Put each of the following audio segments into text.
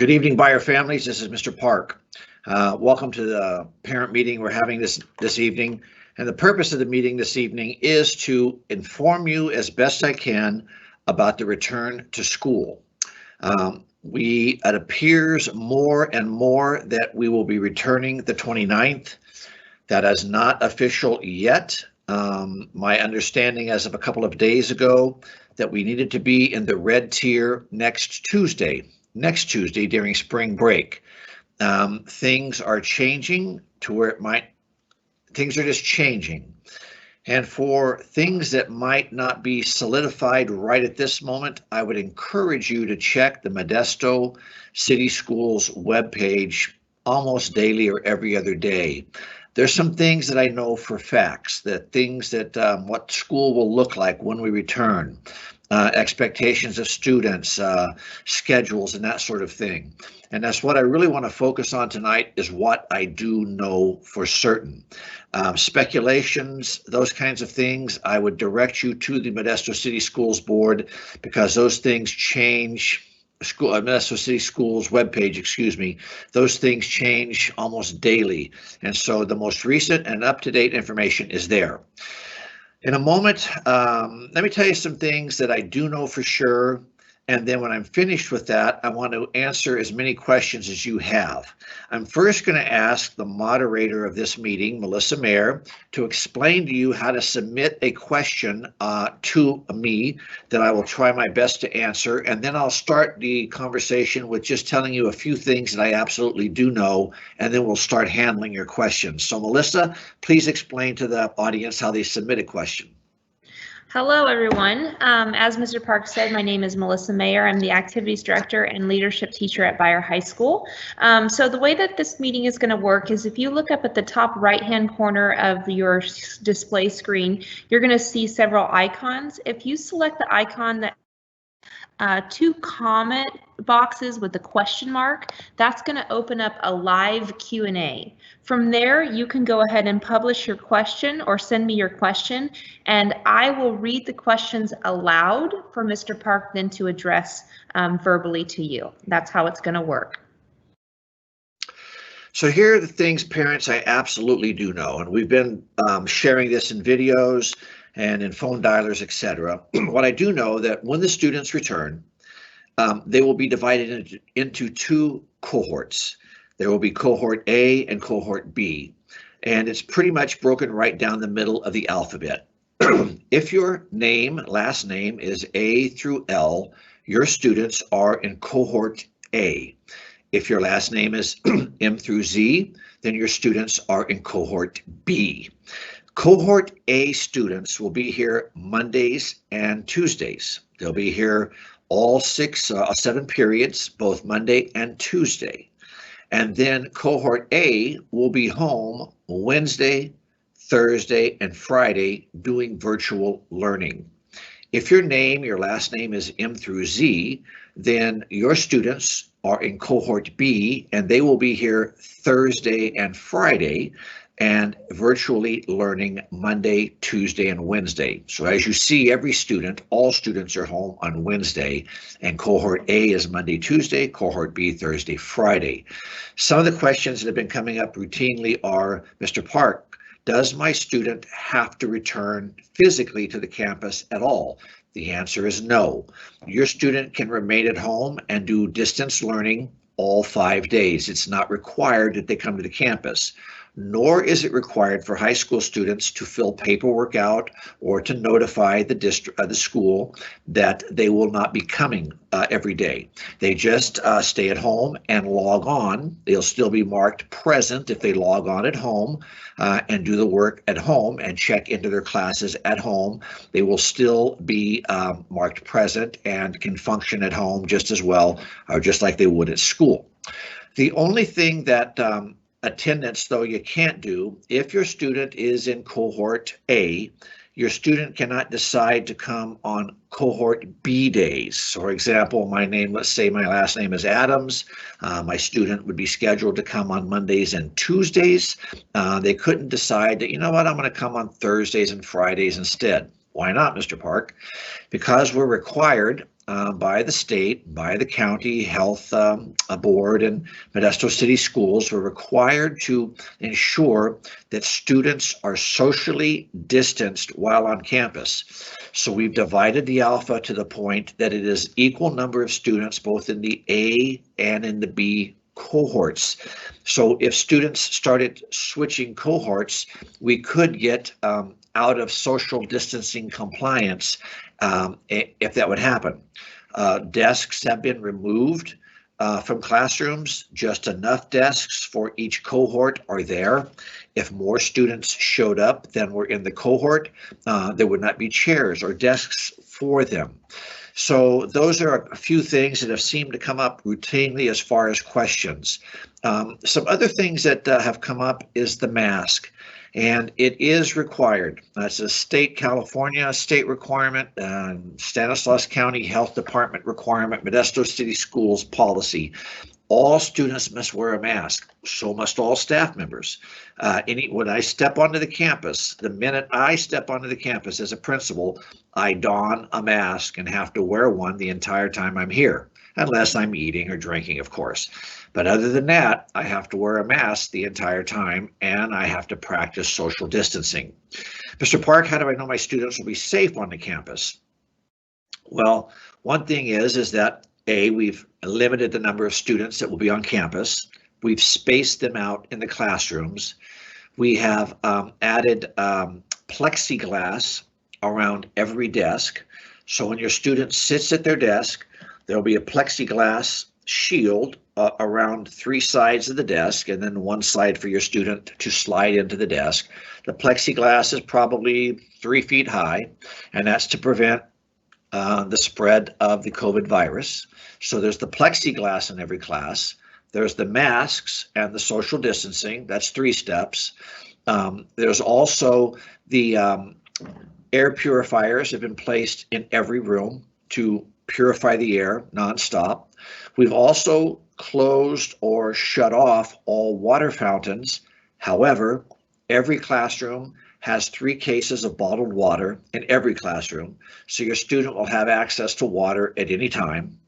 Good evening, buyer families. This is Mr. Park. Welcome to the parent meeting we're having this evening. And the purpose of the meeting this evening is to inform you as best I can about the return to school. It appears more and more that we will be returning the 29th. That is not official yet. My understanding as of a couple of days ago that we needed to be in the red tier next Tuesday during spring break. Things are changing to where things are just changing. And for things that might not be solidified right at this moment, I would encourage you to check the Modesto City Schools webpage almost daily or every other day. There's some things that I know for facts, what school will look like when we return, expectations of students, schedules, and that sort of thing. And that's what I really want to focus on tonight is what I do know for certain. Speculations, those kinds of things, I would direct you to the Modesto City Schools Board because those things change. Modesto City Schools webpage, those things change almost daily. And so the most recent and up-to-date information is there. In a moment, let me tell you some things that I do know for sure. And then when I'm finished with that, I want to answer as many questions as you have. I'm first going to ask the moderator of this meeting, Melissa Mayer, to explain to you how to submit a question to me that I will try my best to answer. And then I'll start the conversation with just telling you a few things that I absolutely do know, and then we'll start handling your questions. So Melissa, please explain to the audience how they submit a question. Hello, everyone. As Mr. Park said, my name is Melissa Mayer. I'm the Activities Director and Leadership Teacher at Beyer High School. So the way that this meeting is going to work is if you look up at the top right-hand corner of your display screen, you're going to see several icons. If you select the icon that two comment boxes with the question mark, that's going to open up a live Q&A. From there, you can go ahead and publish your question or send me your question, and I will read the questions aloud for Mr. Park then to address verbally to you. That's how it's going to work. So here are the things, parents, I absolutely do know, and we've been sharing this in videos and in phone dialers, etc. What I do know that when the students return, they will be divided into two cohorts. There will be cohort A and cohort B, and it's pretty much broken right down the middle of the alphabet. If your last name is A through L, your students are in cohort A. If your last name is M through Z, then your students are in cohort B. Cohort A students will be here Mondays and Tuesdays. They'll be here all 7 periods, both Monday and Tuesday. And then cohort A will be home Wednesday, Thursday, and Friday doing virtual learning. If your last name is M through Z, then your students are in cohort B and they will be here Thursday and Friday and virtually learning Monday, Tuesday, and Wednesday. So as you see, all students are home on Wednesday, and cohort A is Monday, Tuesday, cohort B, Thursday, Friday. Some of the questions that have been coming up routinely are, Mr. Park, does my student have to return physically to the campus at all? The answer is no. Your student can remain at home and do distance learning all 5 days. It's not required that they come to the campus, nor is it required for high school students to fill paperwork out or to notify the school that they will not be coming every day. They just stay at home and log on. They'll still be marked present if they log on at home and do the work at home and check into their classes at home. They will still be marked present and can function at home just as well, or just like they would at school. The only thing that attendance, though, you can't do, if your student is in cohort A, your student cannot decide to come on cohort B days. So, for example, let's say my last name is Adams. My student would be scheduled to come on Mondays and Tuesdays. They couldn't decide that, I'm going to come on Thursdays and Fridays instead. Why not, Mr. Park? Because we're required by the state, by the county health board, and Modesto City Schools were required to ensure that students are socially distanced while on campus. So we've divided the alpha to the point that it is equal number of students both in the A and in the B cohorts. So if students started switching cohorts, we could get out of social distancing compliance if that would happen. Desks have been removed from classrooms. Just enough desks for each cohort are there. If more students showed up than were in the cohort, there would not be chairs or desks for them. So those are a few things that have seemed to come up routinely as far as questions. Some other things that have come up is the mask. And it is required. That's a California state requirement, Stanislaus County Health Department requirement, Modesto City Schools policy. All students must wear a mask. So must all staff members. When I step onto the campus, the minute I step onto the campus as a principal, I don a mask and have to wear one the entire time I'm here, unless I'm eating or drinking, of course. But other than that, I have to wear a mask the entire time, and I have to practice social distancing. Mr. Park, how do I know my students will be safe on the campus? Well, one thing is that we've limited the number of students that will be on campus. We've spaced them out in the classrooms. We have added plexiglass around every desk. So when your student sits at their desk, there'll be a plexiglass shield around three sides of the desk, and then one side for your student to slide into the desk. The plexiglass is probably 3 feet high, and that's to prevent the spread of the COVID virus. So there's the plexiglass in every class. There's the masks and the social distancing. That's 3 steps. There's also the air purifiers have been placed in every room to purify the air nonstop. We've also closed or shut off all water fountains. However, every classroom has 3 cases of bottled water in every classroom, so your student will have access to water at any time.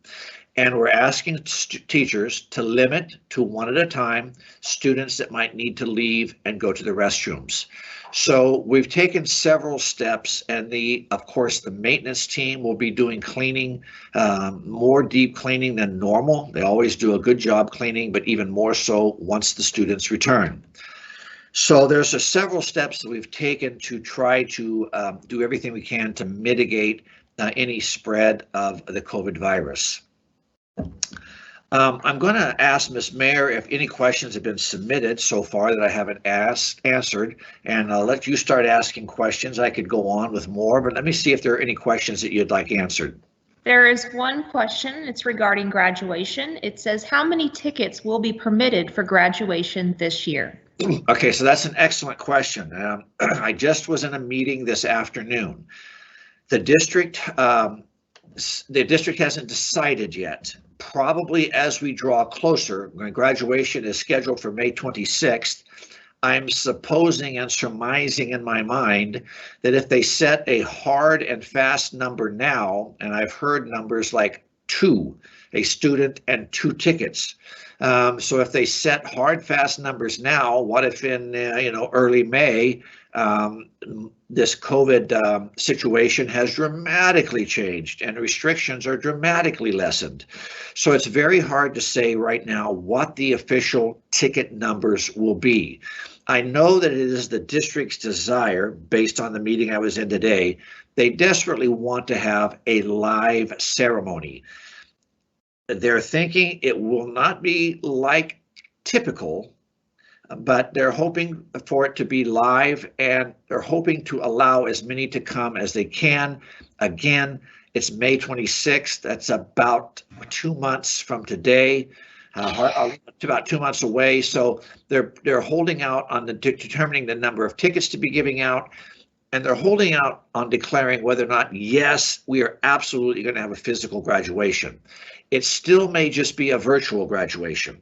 And we're asking teachers to limit to 1 at a time students that might need to leave and go to the restrooms. So we've taken several steps, and of course, the maintenance team will be doing cleaning, more deep cleaning than normal. They always do a good job cleaning, but even more so once the students return. So there's several steps that we've taken to try to do everything we can to mitigate any spread of the COVID virus. I'm going to ask Ms. Mayer if any questions have been submitted so far that I haven't answered, and I'll let you start asking questions. I could go on with more, but let me see if there are any questions that you'd like answered. There is one question. It's regarding graduation. It says, how many tickets will be permitted for graduation this year? Okay, so that's an excellent question. I just was in a meeting this afternoon. The district hasn't decided yet. Probably as we draw closer, when graduation is scheduled for May 26th, I'm supposing and surmising in my mind that if they set a hard and fast number now, and I've heard numbers like 2, a student and 2 tickets. So if they set hard, fast numbers now, what if in early May, this COVID situation has dramatically changed and restrictions are dramatically lessened. So it's very hard to say right now what the official ticket numbers will be. I know that it is the district's desire, based on the meeting I was in today, they desperately want to have a live ceremony. They're thinking it will not be like typical, but they're hoping for it to be live, and they're hoping to allow as many to come as they can. Again, it's May 26th. That's about 2 months from today, about 2 months away. So they're holding out on determining the number of tickets to be giving out, and they're holding out on declaring whether or not, yes, we are absolutely going to have a physical graduation. It still may just be a virtual graduation.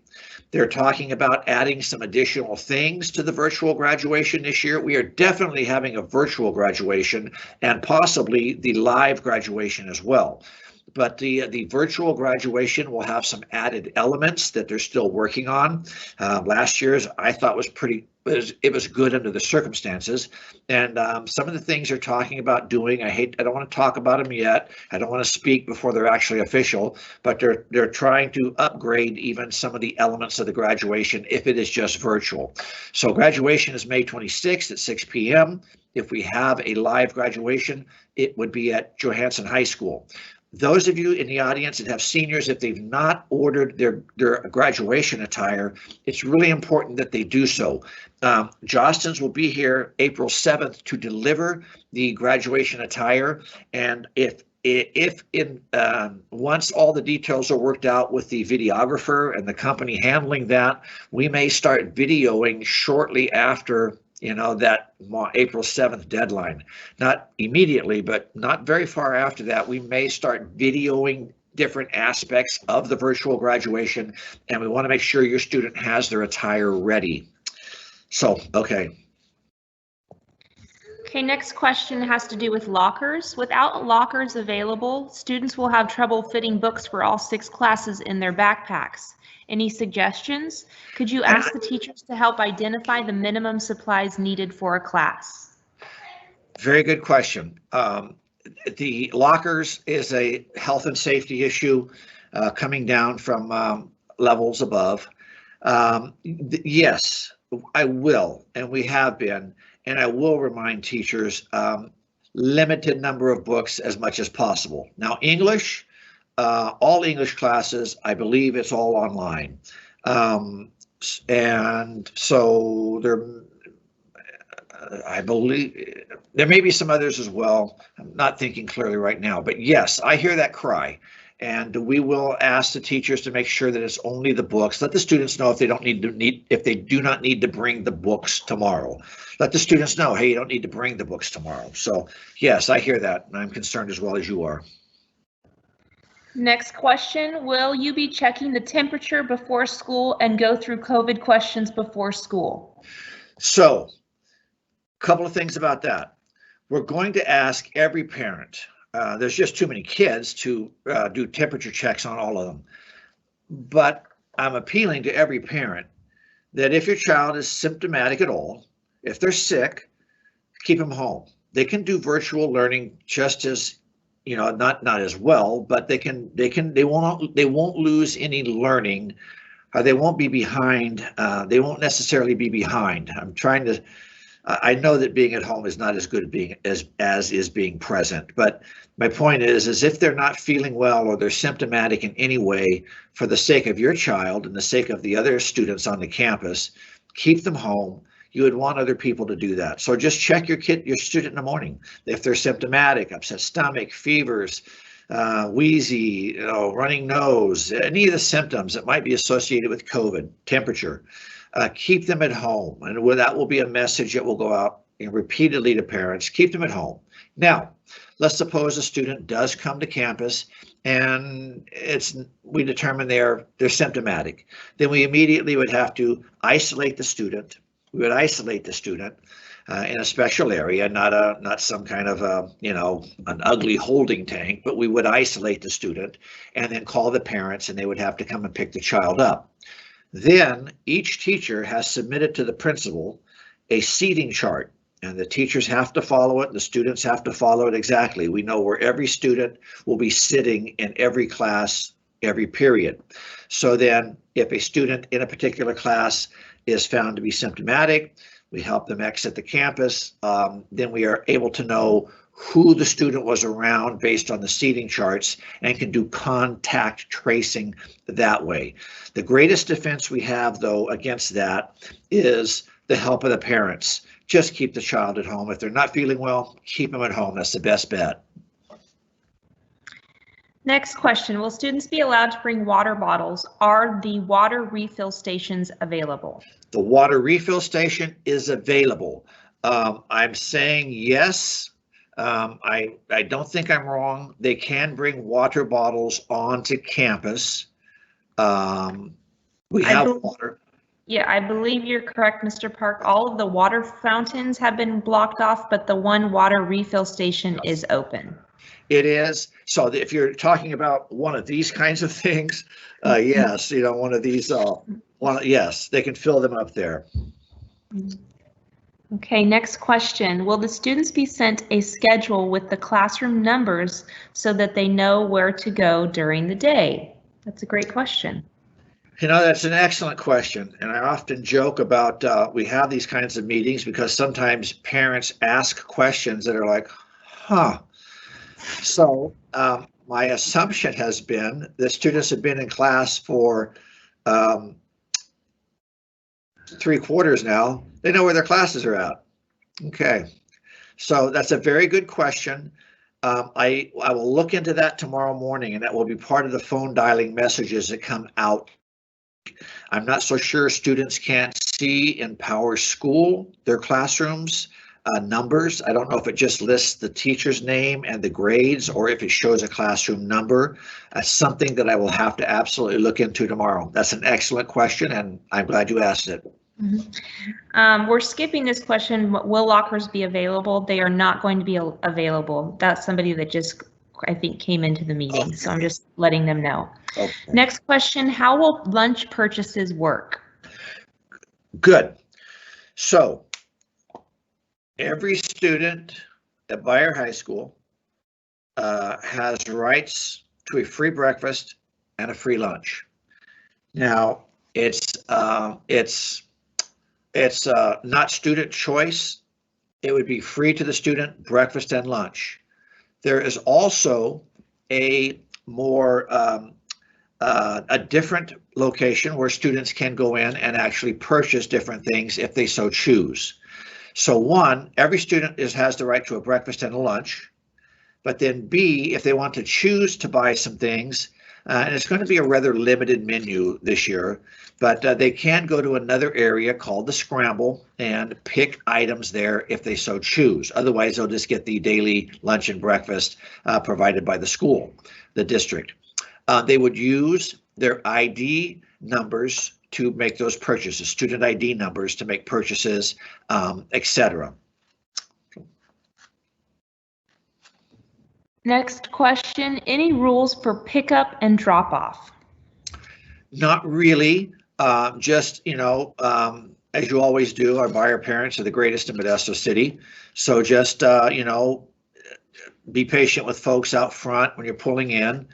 They're talking about adding some additional things to the virtual graduation this year. We are definitely having a virtual graduation and possibly the live graduation as well. but the virtual graduation will have some added elements that they're still working on. Last year's I thought was it was good under the circumstances, and some of the things they're talking about doing, I don't want to talk about them yet. I don't want to speak before they're actually official, but they're trying to upgrade even some of the elements of the graduation if it is just virtual. So graduation is May 26th at 6 p.m. If we have a live graduation, it would be at Johansson High School. Those of you in the audience that have seniors, if they've not ordered their graduation attire, it's really important that they do so. Jostens will be here April 7th to deliver the graduation attire, and once all the details are worked out with the videographer and the company handling that, we may start videoing shortly after that April 7th deadline. Not immediately, but not very far after that, we may start videoing different aspects of the virtual graduation, and we want to make sure your student has their attire ready. So, okay. Okay, next question has to do with lockers. Without lockers available, students will have trouble fitting books for all 6 classes in their backpacks. Any suggestions? Could you ask the teachers to help identify the minimum supplies needed for a class? Very good question. The lockers is a health and safety issue coming down from levels above. Yes, I will, and we have been, and I will remind teachers, limited number of books as much as possible. Now, English, all English classes, I believe it's all online. And so I believe there may be some others as well. I'm not thinking clearly right now, but yes, I hear that cry. And we will ask the teachers to make sure that it's only the books. Let the students know if they do not need to bring the books tomorrow. Let the students know, hey, you don't need to bring the books tomorrow. So yes, I hear that, and I'm concerned as well as you are. Next question, will you be checking the temperature before school and go through COVID questions before school? So, a couple of things about that. We're going to ask every parent. There's just too many kids to do temperature checks on all of them. But I'm appealing to every parent that if your child is symptomatic at all, if they're sick, keep them home. They can do virtual learning just as, not as well, but they won't lose any learning. They won't be behind. They won't necessarily be behind. I know that being at home is not as good as is being present, but my point is if they're not feeling well or they're symptomatic in any way, for the sake of your child and the sake of the other students on the campus, keep them home. You would want other people to do that. So just check your student in the morning. If they're symptomatic, upset stomach, fevers, wheezy, running nose, any of the symptoms that might be associated with COVID, temperature, keep them at home. And that will be a message that will go out repeatedly to parents. Keep them at home. Now, let's suppose a student does come to campus and we determine they're symptomatic. Then we immediately would have to isolate the student. We would isolate the student in a special area, not some kind of an ugly holding tank, but we would isolate the student and then call the parents, and they would have to come and pick the child up. Then each teacher has submitted to the principal a seating chart, and the teachers have to follow it. The students have to follow it exactly. We know where every student will be sitting in every class, every period. So then if a student in a particular class is found to be symptomatic, we help them exit the campus. Then we are able to know who the student was around based on the seating charts and can do contact tracing that way. The greatest defense we have, though, against that is the help of the parents. Just keep the child at home. If they're not feeling well, keep them at home. That's the best bet. Next question, will students be allowed to bring water bottles? Are the water refill stations available? The water refill station is available. I'm saying yes. I don't think I'm wrong. They can bring water bottles onto campus. We have water. Yeah, I believe you're correct, Mr. Park. All of the water fountains have been blocked off, but the one water refill station is open. It is. So if you're talking about one of these kinds of things, yes, one of these, yes, they can fill them up there. Okay, next question. Will the students be sent a schedule with the classroom numbers so that they know where to go during the day? That's a great question. That's an excellent question. And I often joke about we have these kinds of meetings because sometimes parents ask questions that are like, huh. So my assumption has been that students have been in class for 3 quarters now. They know where their classes are at. Okay, so that's a very good question. I will look into that tomorrow morning, and that will be part of the phone dialing messages that come out. I'm not so sure students can't see in Power School their classrooms numbers. I don't know if it just lists the teacher's name and the grades or if it shows a classroom number. Something that I will have to absolutely look into tomorrow. That's an excellent question, and I'm glad you asked it. We're skipping this question. Will lockers be available? They are not going to be available. That's somebody that just, I think, came into the meeting. So I'm just letting them know. Okay. Next question, how will lunch purchases work? Good. So every student at Beyer High School has rights to a free breakfast and a free lunch. Now, it's not student choice. It would be free to the student, breakfast and lunch. There is also a more a different location where students can go in and actually purchase different things if they so choose. So one, every student has the right to a breakfast and a lunch, but then B, if they want to choose to buy some things, and it's going to be a rather limited menu this year, but they can go to another area called the Scramble and pick items there if they so choose. Otherwise, they'll just get the daily lunch and breakfast provided by the school, the district. They would use their ID numbers to make those purchases, student ID numbers to make purchases, etc. Next question, any rules for pickup and drop off? Not really, just, as you always do, our Beyer parents are the greatest in Modesto City. So just, be patient with folks out front when you're pulling in.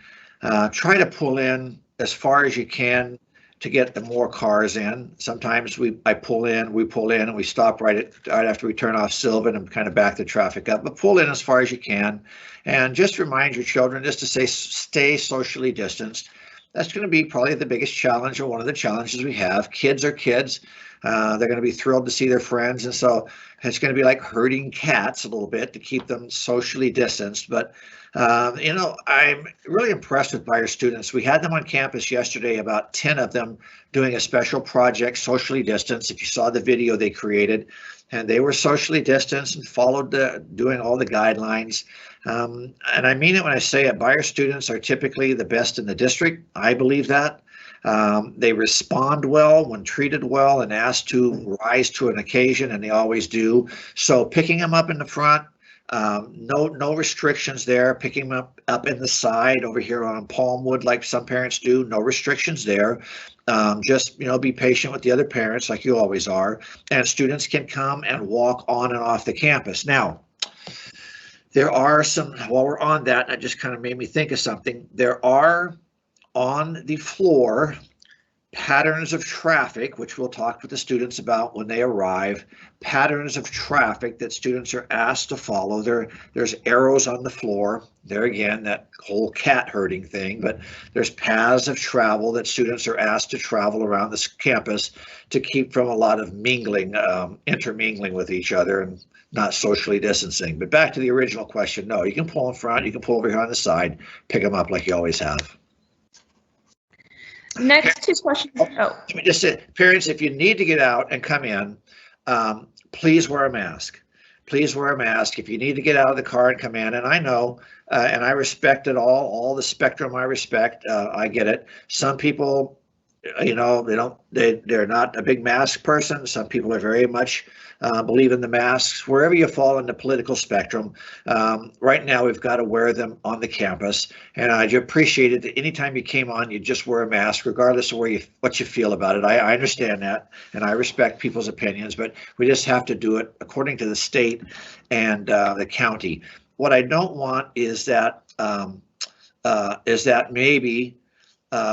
Try to pull in as far as you can to get the more cars in. Sometimes we pull in, and we stop right after we turn off Sylvan and kind of back the traffic up. But pull in as far as you can, and just remind your children just to stay socially distanced. That's going to be probably the biggest challenge, or one of the challenges we have. Kids are kids. They're going to be thrilled to see their friends, and so it's going to be like herding cats a little bit to keep them socially distanced. But I'm really impressed with Beyer students. We had them on campus yesterday, about 10 of them doing a special project, socially distanced. If you saw the video they created, and they were socially distanced and followed doing all the guidelines. And I mean it when I say it. Beyer students are typically the best in the district. I believe that. They respond well when treated well and asked to rise to an occasion, and they always do. So picking them up in the front, no restrictions there. Picking them up in the side over here on Palmwood, like some parents do, no restrictions there. Just be patient with the other parents, like you always are. And students can come and walk on and off the campus. Now, there are some, while we're on that, that just kind of made me think of something. There are on the floor patterns of traffic, which we'll talk with the students about when they arrive, patterns of traffic that students are asked to follow. There's arrows on the floor. There again, that whole cat herding thing, but there's paths of travel that students are asked to travel around this campus to keep from a lot of mingling, intermingling with each other and not socially distancing. But back to the original question, no, you can pull in front, you can pull over here on the side, pick them up like you always have. Next two questions. Let me just say, parents, if you need to get out and come in, please wear a mask. Please wear a mask. If you need to get out of the car and come in, and I know, and I respect it all the spectrum I respect, I get it. Some people you know, they're not a big mask person. Some people are very much believe in the masks. Wherever you fall in the political spectrum, right now we've got to wear them on the campus. And I do appreciate it that anytime you came on, you just wear a mask, regardless of what you feel about it. I understand that, and I respect people's opinions, but we just have to do it according to the state and the county. What I don't want is that maybe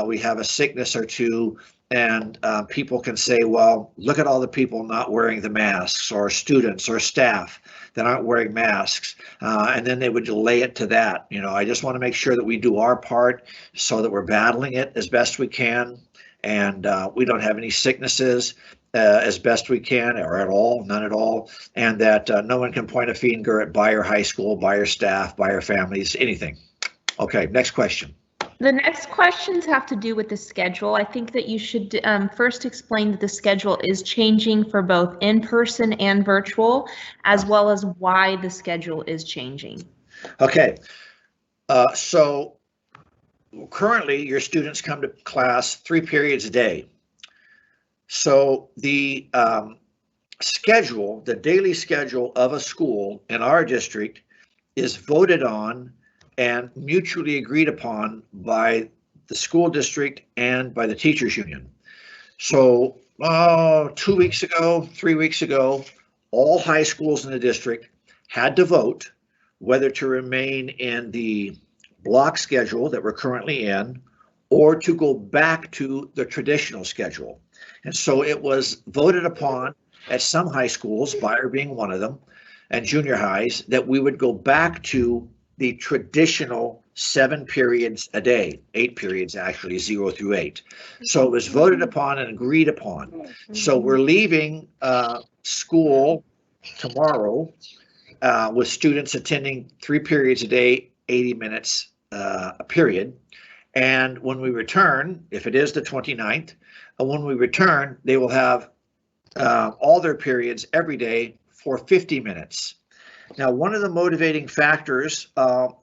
we have a sickness or two, and people can say, well, look at all the people not wearing the masks, or students or staff that aren't wearing masks, and then they would delay it to that. You know, I just want to make sure that we do our part so that we're battling it as best we can, and we don't have any sicknesses as best we can, or at all, none at all, and that no one can point a finger at Beyer High School, Beyer staff, Beyer families, anything. Okay, next question. The next questions have to do with the schedule. I think that you should first explain that the schedule is changing for both in-person and virtual, as well as why the schedule is changing. Okay, so currently your students come to class 3 periods a day. So the schedule, the daily schedule of a school in our district is voted on and mutually agreed upon by the school district and by the teachers union. So 2 weeks ago, 3 weeks ago, all high schools in the district had to vote whether to remain in the block schedule that we're currently in, or to go back to the traditional schedule. And so it was voted upon at some high schools, Beyer being one of them, and junior highs, that we would go back to the traditional 7 periods a day, 8 periods actually, 0 through 8. So it was voted upon and agreed upon. So we're leaving school tomorrow with students attending 3 periods a day, 80 minutes a period. And when we return, if it is the 29th, when we return, they will have all their periods every day for 50 minutes. Now, one of the motivating factors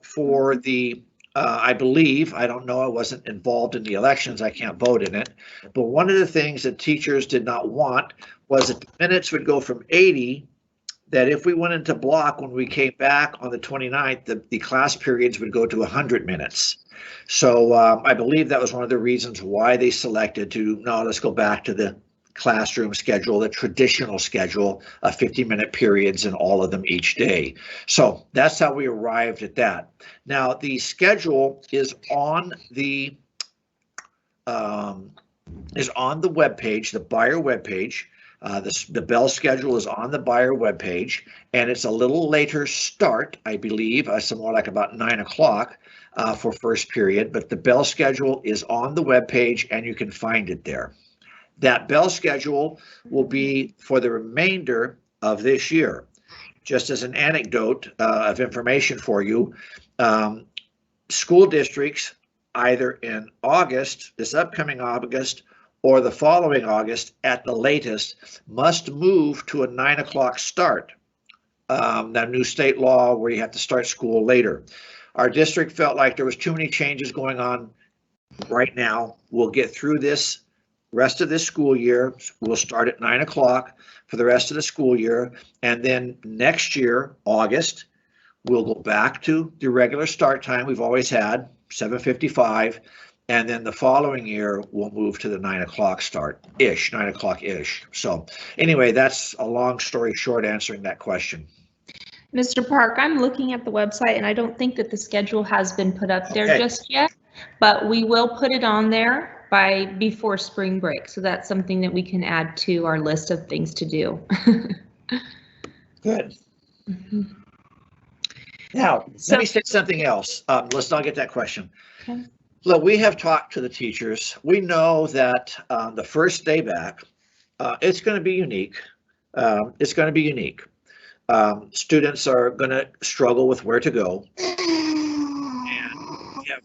for the, I believe, I don't know, I wasn't involved in the elections, I can't vote in it, but one of the things that teachers did not want was that the minutes would go from 80, that if we went into block when we came back on the 29th, the class periods would go to 100 minutes. So I believe that was one of the reasons why they selected to, no, let's go back to the classroom schedule, the traditional schedule of 50-minute periods and all of them each day. So that's how we arrived at that. Now the schedule is on the webpage, the Beyer webpage. The bell schedule is on the Beyer webpage, and it's a little later start, I believe, somewhere like about 9 o'clock for first period, but the bell schedule is on the webpage and you can find it there. That bell schedule will be for the remainder of this year. Just as an anecdote of information for you, school districts either in August, this upcoming August, or the following August at the latest, must move to a 9 o'clock start. That new state law where you have to start school later. Our district felt like there was too many changes going on right now. We'll get through this rest of this school year. We'll start at 9 o'clock for the rest of the school year. And then next year, August, we'll go back to the regular start time we've always had, 7:55. And then the following year, we'll move to the 9 o'clock start-ish, 9 o'clock-ish. So anyway, that's a long story short answering that question. Mr. Park, I'm looking at the website and I don't think that the schedule has been put up there just yet, but we will put it on there before spring break. So that's something that we can add to our list of things to do. Good. Now, let me say something else. Let's not get that question. Okay. Look, we have talked to the teachers. We know that the first day back, it's going to be unique. It's going to be unique. Students are going to struggle with where to go. And we have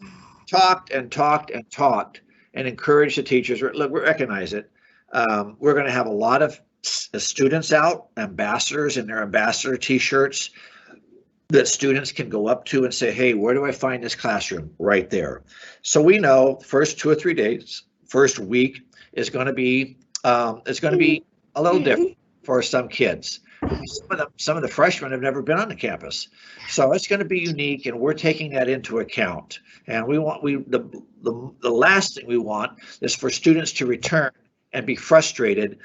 talked and talked and talked and encouraged the teachers. Look, we recognize it. We're going to have a lot of students out, ambassadors in their ambassador t-shirts that students can go up to and say, hey, where do I find this classroom? Right there. So we know first 2 or 3 days, first week is going to be a little different for some kids. Some of the freshmen have never been on the campus, so it's going to be unique, and we're taking that into account. And the last thing we want is for students to return and be frustrated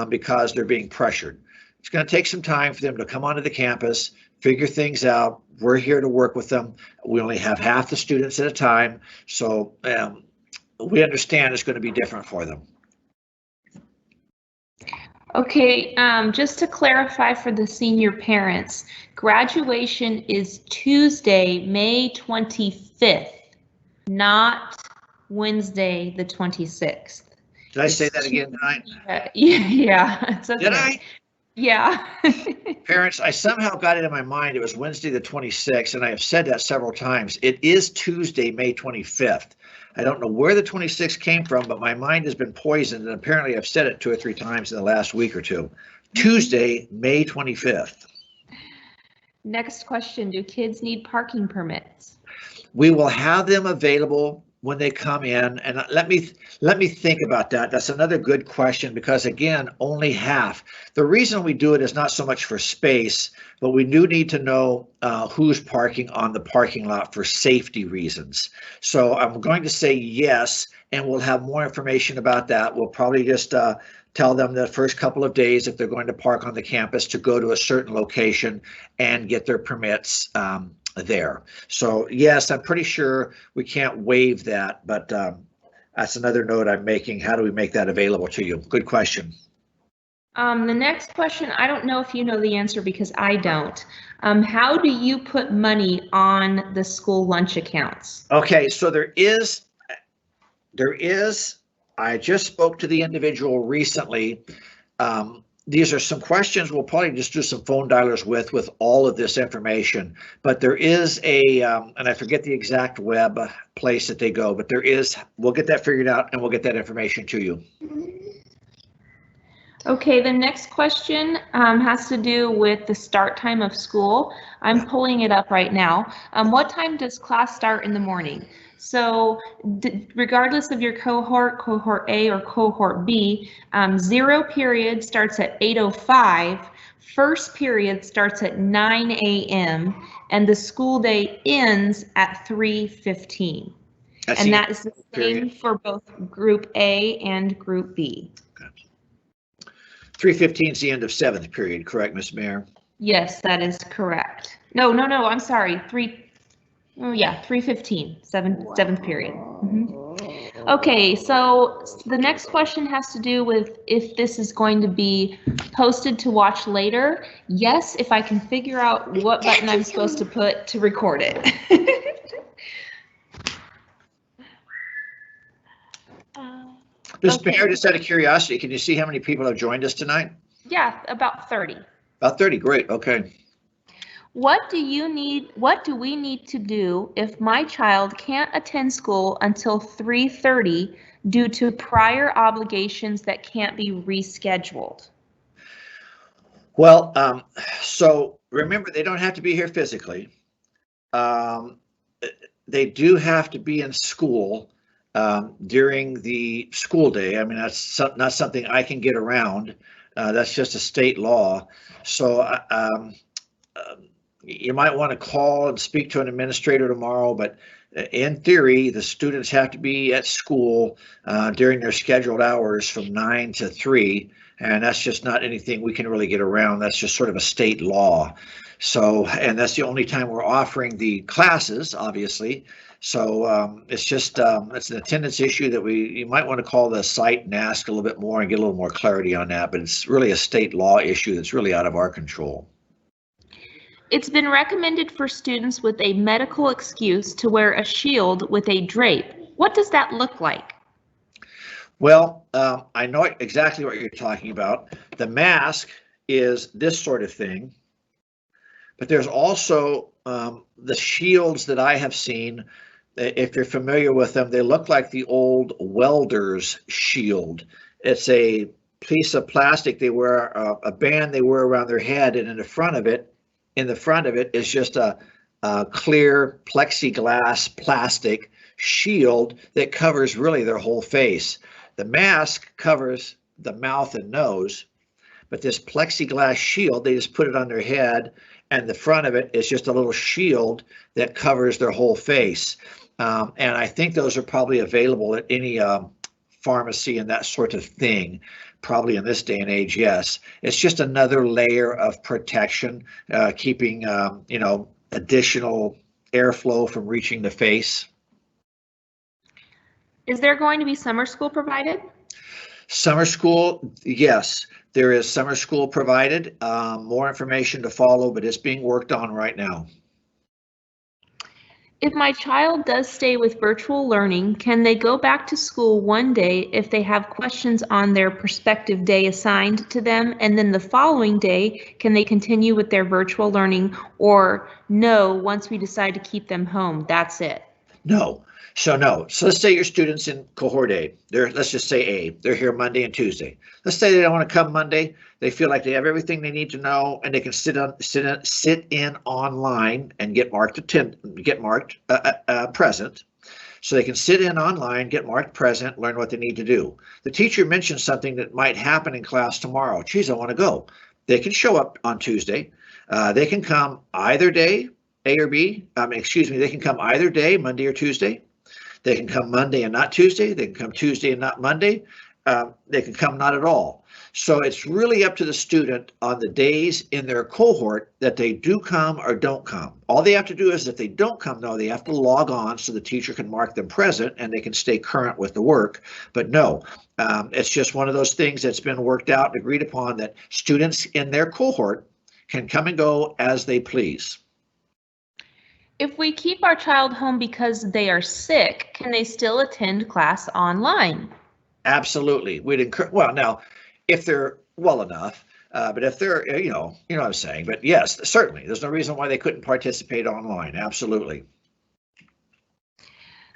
because they're being pressured. It's going to take some time for them to come onto the campus, figure things out. We're here to work with them. We only have half the students at a time, so we understand it's going to be different for them. Okay, just to clarify for the senior parents, graduation is Tuesday, May 25th, not Wednesday, the 26th. Did I say that again tonight? Yeah, it's okay. Did I? Yeah. Parents, I somehow got it in my mind it was Wednesday the 26th, and I have said that several times. It is Tuesday, May 25th. I don't know where the 26th came from, but my mind has been poisoned, and apparently I've said it 2 or 3 times in the last week or two. Tuesday, May 25th. Next question, do kids need parking permits? We will have them available when they come in, and let me think about that. That's another good question, because again, only half. The reason we do it is not so much for space, but we do need to know who's parking on the parking lot for safety reasons. So I'm going to say yes, and we'll have more information about that. We'll probably just tell them the first couple of days, if they're going to park on the campus, to go to a certain location and get their permits there. So yes, I'm pretty sure we can't waive that, but that's another note I'm making. How do we make that available to you? Good question. The next question, I don't know if you know the answer because I don't. How do you put money on the school lunch accounts? Okay, so there is, I just spoke to the individual recently. These are some questions we'll probably just do some phone dialers with all of this information, but there is a, and I forget the exact web place that they go, but there is, we'll get that figured out and we'll get that information to you. Okay, the next question has to do with the start time of school. I'm pulling it up right now. What time does class start in the morning? So regardless of your cohort A or cohort B, 0 period starts at 8:05, first period starts at 9 a.m., and the school day ends at 3:15. And that is the same for both group A and group B. 3:15 is the end of 7th period, correct, Ms. Mayor? Yes, that is correct. No, I'm sorry. 3:15, seventh period. Okay, so the next question has to do with if this is going to be posted to watch later. Yes, if I can figure out what button I'm supposed to put to record it. Ms. Mayor, just out of curiosity, can you see how many people have joined us tonight? Yeah, about 30. About 30, great, okay. What do we need to do if my child can't attend school until 3:30 due to prior obligations that can't be rescheduled? Well, so remember, they don't have to be here physically. They do have to be in school during the school day. I mean, that's not something I can get around. That's just a state law. So you might want to call and speak to an administrator tomorrow, but in theory, the students have to be at school during their scheduled hours from 9 to 3, and that's just not anything we can really get around. That's just sort of a state law. So, and that's the only time we're offering the classes, obviously. So it's just, it's an attendance issue that you might want to call the site and ask a little bit more and get a little more clarity on that, but it's really a state law issue that's really out of our control. It's been recommended for students with a medical excuse to wear a shield with a drape. What does that look like? Well, I know exactly what you're talking about. The mask is this sort of thing, but there's also the shields that I have seen. If you're familiar with them, they look like the old welder's shield. It's a piece of plastic they wear, a band they wear around their head, and in the front of it is just a clear plexiglass plastic shield that covers really their whole face. The mask covers the mouth and nose, but this plexiglass shield, they just put it on their head, and the front of it is just a little shield that covers their whole face. And I think those are probably available at any pharmacy and that sort of thing. Probably in this day and age, yes. It's just another layer of protection, keeping additional airflow from reaching the face. Is there going to be summer school provided? Summer school, yes, there is summer school provided. More information to follow, but it's being worked on right now. If my child does stay with virtual learning, can they go back to school one day if they have questions on their prospective day assigned to them, and then the following day, can they continue with their virtual learning, or no, once we decide to keep them home, that's it? No. So let's say your students in cohort A, let's just say A, they're here Monday and Tuesday. Let's say they don't want to come Monday. They feel like they have everything they need to know, and they can sit in online and get marked present. So they can sit in online, get marked present, learn what they need to do. The teacher mentions something that might happen in class tomorrow. Geez, I want to go. They can show up on Tuesday. They can come either day, A or B. They can come either day, Monday or Tuesday. They can come Monday and not Tuesday. They can come Tuesday and not Monday. They can come not at all. So it's really up to the student on the days in their cohort that they do come or don't come. All they have to do is, if they don't come, though, they have to log on so the teacher can mark them present and they can stay current with the work. But no, it's just one of those things that's been worked out and agreed upon, that students in their cohort can come and go as they please. If we keep our child home because they are sick, can they still attend class online? Absolutely. We'd encourage, well, now, if they're well enough, but if they're, you know what I'm saying, but yes, certainly. There's no reason why they couldn't participate online. Absolutely.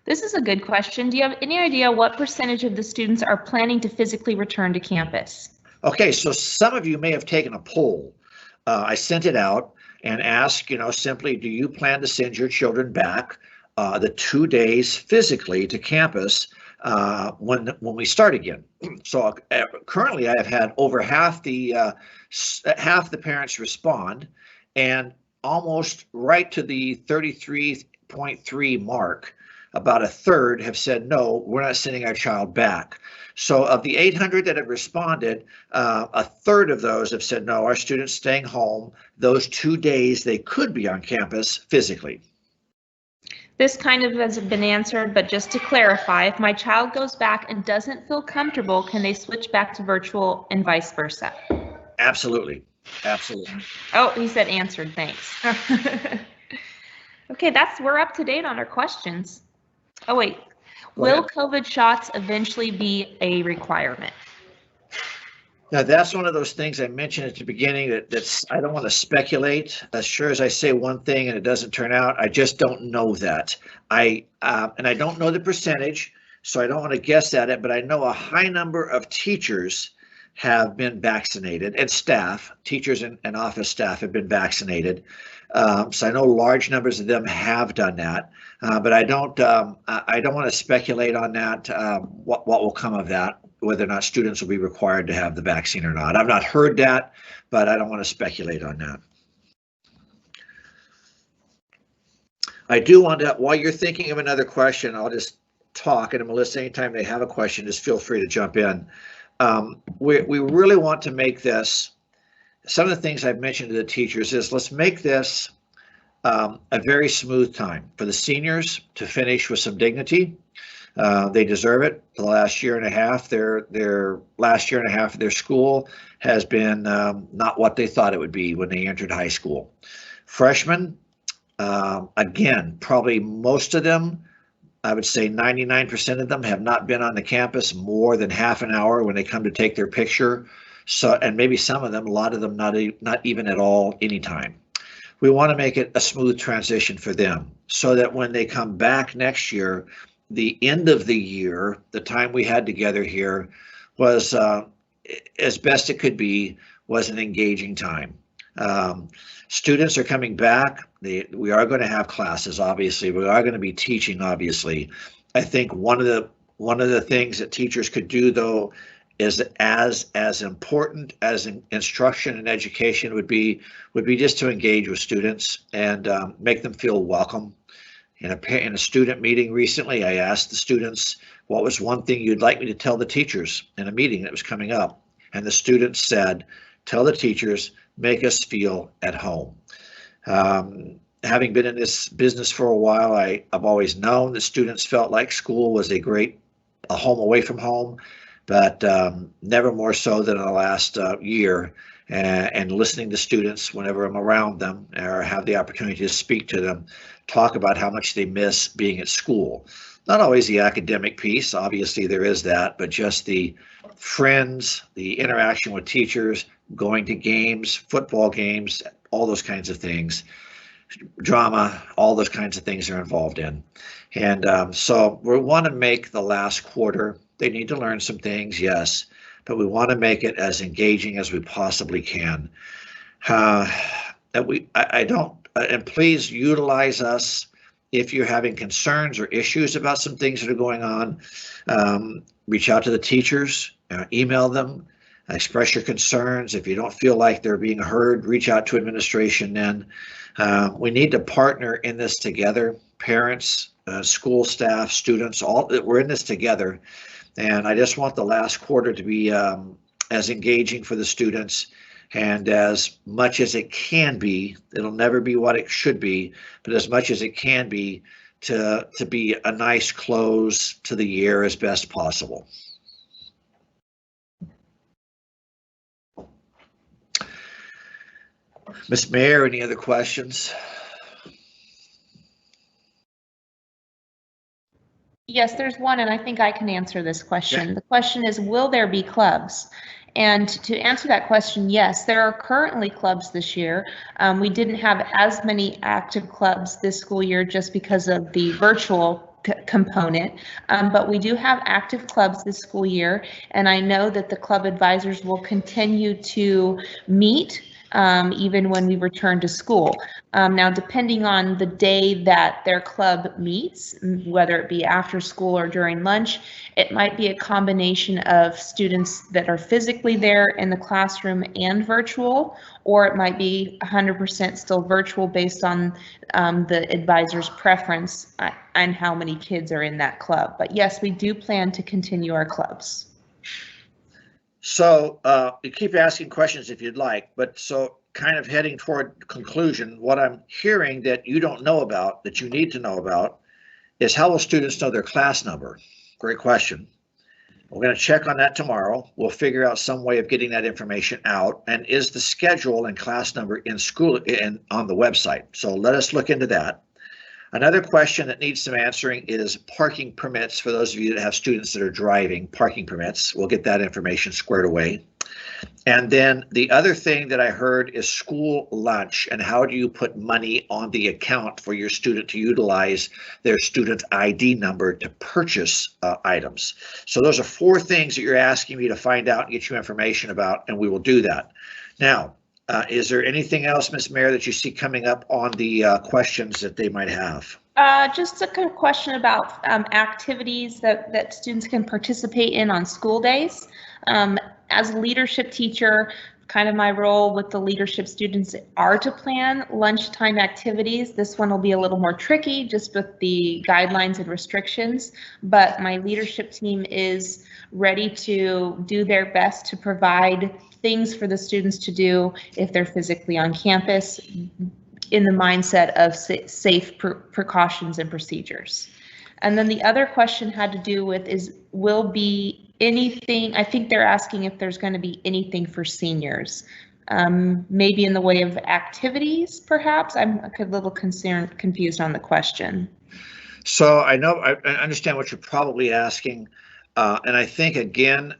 This is a good question. Do you have any idea what percentage of the students are planning to physically return to campus? Okay, so some of you may have taken a poll. I sent it out and asked, simply, do you plan to send your children back the 2 days physically to campus when we start again? So currently I have had over half the parents respond, and almost right to the 33.3 mark, about a third have said, no, we're not sending our child back. So of the 800 that have responded, a third of those have said, no, our students staying home those 2 days they could be on campus physically. This kind of has been answered, but just to clarify, if my child goes back and doesn't feel comfortable, can they switch back to virtual and vice versa? Absolutely. Absolutely. Oh, he said answered, thanks. Okay, we're up to date on our questions. Oh wait, will COVID shots eventually be a requirement? Now, that's one of those things I mentioned at the beginning that's I don't want to speculate. As sure as I say one thing and it doesn't turn out, I just don't know that. And I don't know the percentage, so I don't want to guess at it, but I know a high number of teachers have been vaccinated, and staff, teachers and office staff have been vaccinated. So I know large numbers of them have done that, but I don't want to speculate on that, what will come of that, whether or not students will be required to have the vaccine or not. I've not heard that, but I don't want to speculate on that. I do want to, while you're thinking of another question, I'll just talk, and Melissa, anytime they have a question, just feel free to jump in. We really want to make this, some of the things I've mentioned to the teachers is, let's make this a very smooth time for the seniors to finish with some dignity. They deserve it. For the last year and a half, their last year and a half of their school has been not what they thought it would be when they entered high school. Freshmen, again, probably most of them, I would say 99% of them, have not been on the campus more than half an hour when they come to take their picture. So, and maybe some of them, a lot of them, not even at all, anytime. We want to make it a smooth transition for them so that when they come back next year, the end of the year, the time we had together here, was as best it could be, was an engaging time. Students are coming back. We are going to have classes, obviously. We are going to be teaching, obviously. I think one of the things that teachers could do, though, is as important as instruction and education would be just to engage with students and make them feel welcome. In a student meeting recently, I asked the students, what was one thing you'd like me to tell the teachers in a meeting that was coming up? And the students said, tell the teachers, make us feel at home. Having been in this business for a while, I've always known that students felt like school was a home away from home, but never more so than in the last year. And listening to students whenever I'm around them or have the opportunity to speak to them, talk about how much they miss being at school. Not always the academic piece, obviously there is that, but just the friends, the interaction with teachers, going to games, football games, all those kinds of things, drama, all those kinds of things are involved in. And so we want to make the last quarter, they need to learn some things, yes, but we want to make it as engaging as we possibly can. And please utilize us if you're having concerns or issues about some things that are going on. Reach out to the teachers, email them, express your concerns. If you don't feel like they're being heard, reach out to administration then. We need to partner in this together, parents, school staff, students, all we're in this together. And I just want the last quarter to be as engaging for the students and as much as it can be. It'll never be what it should be, but as much as it can be to be a nice close to the year as best possible. Ms. Mayor, any other questions? Yes, there's one, and I think I can answer this question. Yeah. The question is, will there be clubs? And to answer that question, yes, there are currently clubs this year. We didn't have as many active clubs this school year just because of the virtual component, but we do have active clubs this school year, and I know that the club advisors will continue to meet even when we return to school. Now, depending on the day that their club meets, whether it be after school or during lunch, it might be a combination of students that are physically there in the classroom and virtual, or it might be 100% still virtual based on the advisor's preference and how many kids are in that club. But yes, we do plan to continue our clubs. So you keep asking questions if you'd like, but so kind of heading toward conclusion, what I'm hearing that you don't know about, that you need to know about, is how will students know their class number? Great question. We're going to check on that tomorrow. We'll figure out some way of getting that information out. And is the schedule and class number in school and on the website? So let us look into that. Another question that needs some answering is parking permits. For those of you that have students that are driving, parking permits, we'll get that information squared away. And then the other thing that I heard is school lunch, and how do you put money on the account for your student to utilize their student ID number to purchase items. So those are 4 things that you're asking me to find out and get you information about, and we will do that. Now, is there anything else, Ms. Mayor, that you see coming up on the questions that they might have? Just a question about activities that students can participate in on school days. As a leadership teacher, kind of my role with the leadership students are to plan lunchtime activities. This one will be a little more tricky just with the guidelines and restrictions, but my leadership team is ready to do their best to provide things for the students to do if they're physically on campus in the mindset of safe precautions and procedures. And then the other question had to do with will be anything, I think they're asking if there's going to be anything for seniors, maybe in the way of activities, perhaps. I'm a little confused on the question. So I know, I understand what you're probably asking. And I think, again,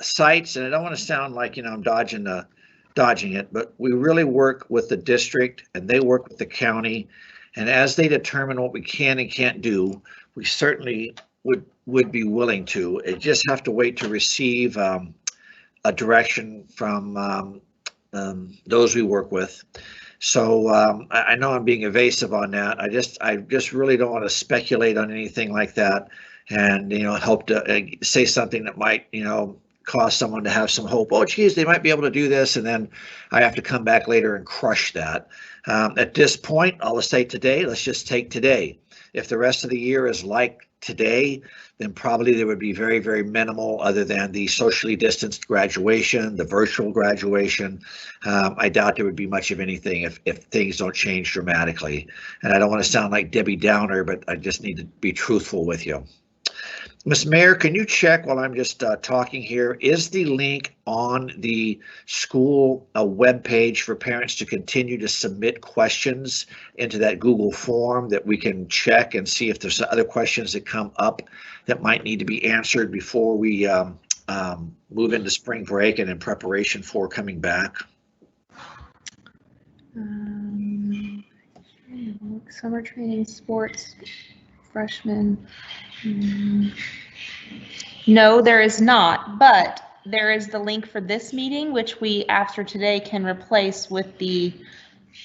sites, and I don't want to sound like, I'm dodging it, but we really work with the district and they work with the county. And as they determine what we can and can't do, we certainly would be willing to. It just have to wait to receive a direction from those we work with. So I know I'm being evasive on that. I just really don't want to speculate on anything like that, and hope to say something that might cause someone to have some hope. Oh, geez, they might be able to do this, and then I have to come back later and crush that. At this point, I'll say today. Let's just take today. If the rest of the year is like today, then probably there would be very, very minimal other than the socially distanced graduation, the virtual graduation. I doubt there would be much of anything if things don't change dramatically. And I don't want to sound like Debbie Downer, but I just need to be truthful with you. Ms. Mayor, can you check while I'm just talking here? Is the link on the school web page for parents to continue to submit questions into that Google form that we can check and see if there's other questions that come up that might need to be answered before we move into spring break and in preparation for coming back? Summer training, sports, freshmen. No, there is not, but there is the link for this meeting, which we, after today, can replace with the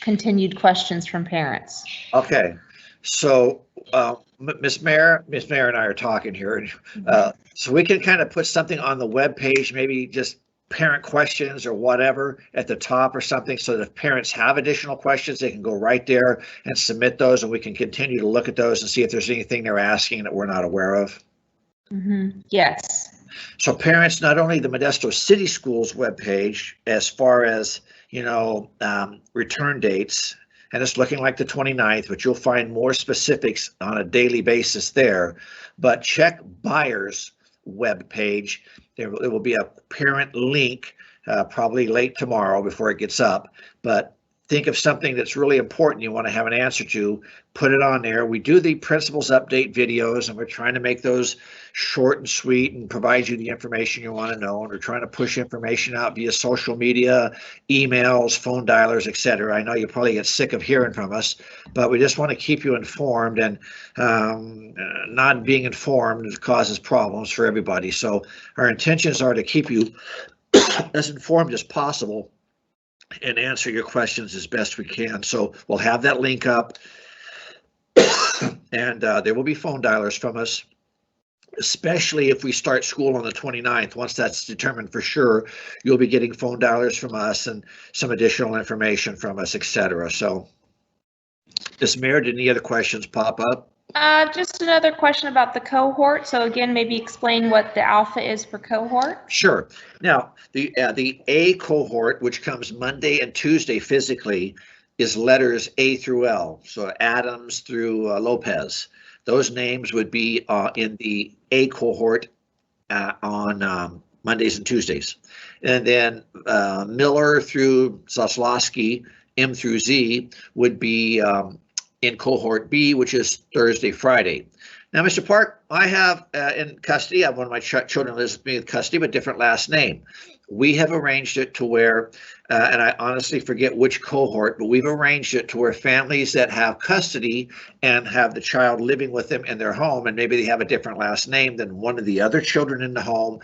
continued questions from parents. Okay, so Ms. Mayor and I are talking here, so we can kind of put something on the web page, maybe just parent questions or whatever at the top or something, so that if parents have additional questions, they can go right there and submit those, and we can continue to look at those and see if there's anything they're asking that we're not aware of. Yes. So parents, not only the Modesto City Schools webpage, as far as return dates, and it's looking like the 29th, but you'll find more specifics on a daily basis there. But check Buyer's webpage. There will be a parent link probably late tomorrow before it gets up. But think of something that's really important you want to have an answer to, put it on there. We do the principals update videos, and we're trying to make those short and sweet and provide you the information you want to know. And we're trying to push information out via social media, emails, phone dialers, etc. I know you probably get sick of hearing from us, but we just want to keep you informed, and not being informed causes problems for everybody. So our intentions are to keep you as informed as possible and answer your questions as best we can. So we'll have that link up, and there will be phone dialers from us, especially if we start school on the 29th. Once that's determined for sure, you'll be getting phone dialers from us and some additional information from us, etc. So, Ms. Mayor, did any other questions pop up? Just another question about the cohort. So again, maybe explain what the alpha is for cohort. Sure. Now, the A cohort, which comes Monday and Tuesday physically, is letters A through L. So Adams through Lopez. Those names would be in the A cohort on Mondays and Tuesdays. And then Miller through Zaslowski, M through Z, would be in cohort B, which is Thursday, Friday. Now, Mr. Park, I have in custody, I have one of my children lives with me in custody, but different last name. We have arranged it to where, and I honestly forget which cohort, but we've arranged it to where families that have custody and have the child living with them in their home, and maybe they have a different last name than one of the other children in the home,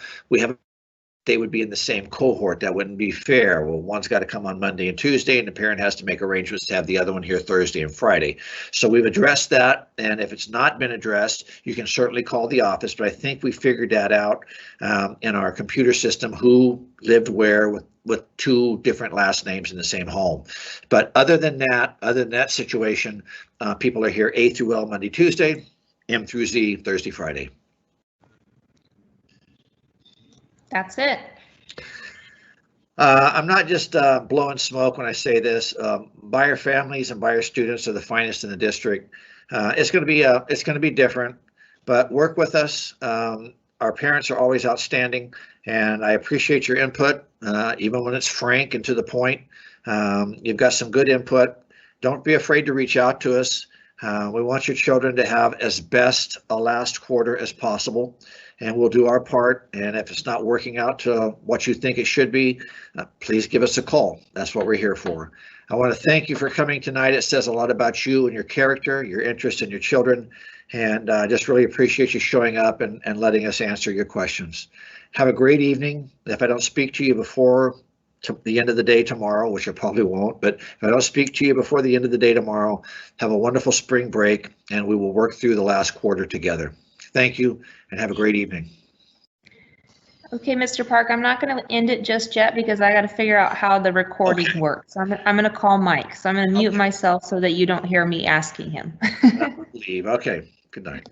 they would be in the same cohort. That wouldn't be fair. Well, one's got to come on Monday and Tuesday, and the parent has to make arrangements to have the other one here Thursday and Friday. So we've addressed that, and if it's not been addressed, you can certainly call the office, but I think we figured that out in our computer system, who lived where with two different last names in the same home. But other than that situation, people are here A through L Monday, Tuesday, M through Z Thursday, Friday. That's it. I'm not just blowing smoke when I say this. Buyer families and buyer students are the finest in the district. It's going to be different, but work with us. Our parents are always outstanding, and I appreciate your input, even when it's frank and to the point. You've got some good input. Don't be afraid to reach out to us. We want your children to have as best a last quarter as possible, and we'll do our part. And if it's not working out to what you think it should be, please give us a call. That's what we're here for. I want to thank you for coming tonight. It says a lot about you and your character, your interest in your children, and just really appreciate you showing up and letting us answer your questions. Have a great evening. If I don't speak to you before the end of the day tomorrow, which I probably won't, but if I don't speak to you before the end of the day tomorrow, have a wonderful spring break, and we will work through the last quarter together. Thank you, and have a great evening. Okay, Mr. Park, I'm not going to end it just yet because I got to figure out how the recording works. I'm going to call Mike, so I'm going to mute myself so that you don't hear me asking him. Leave. Okay, good night.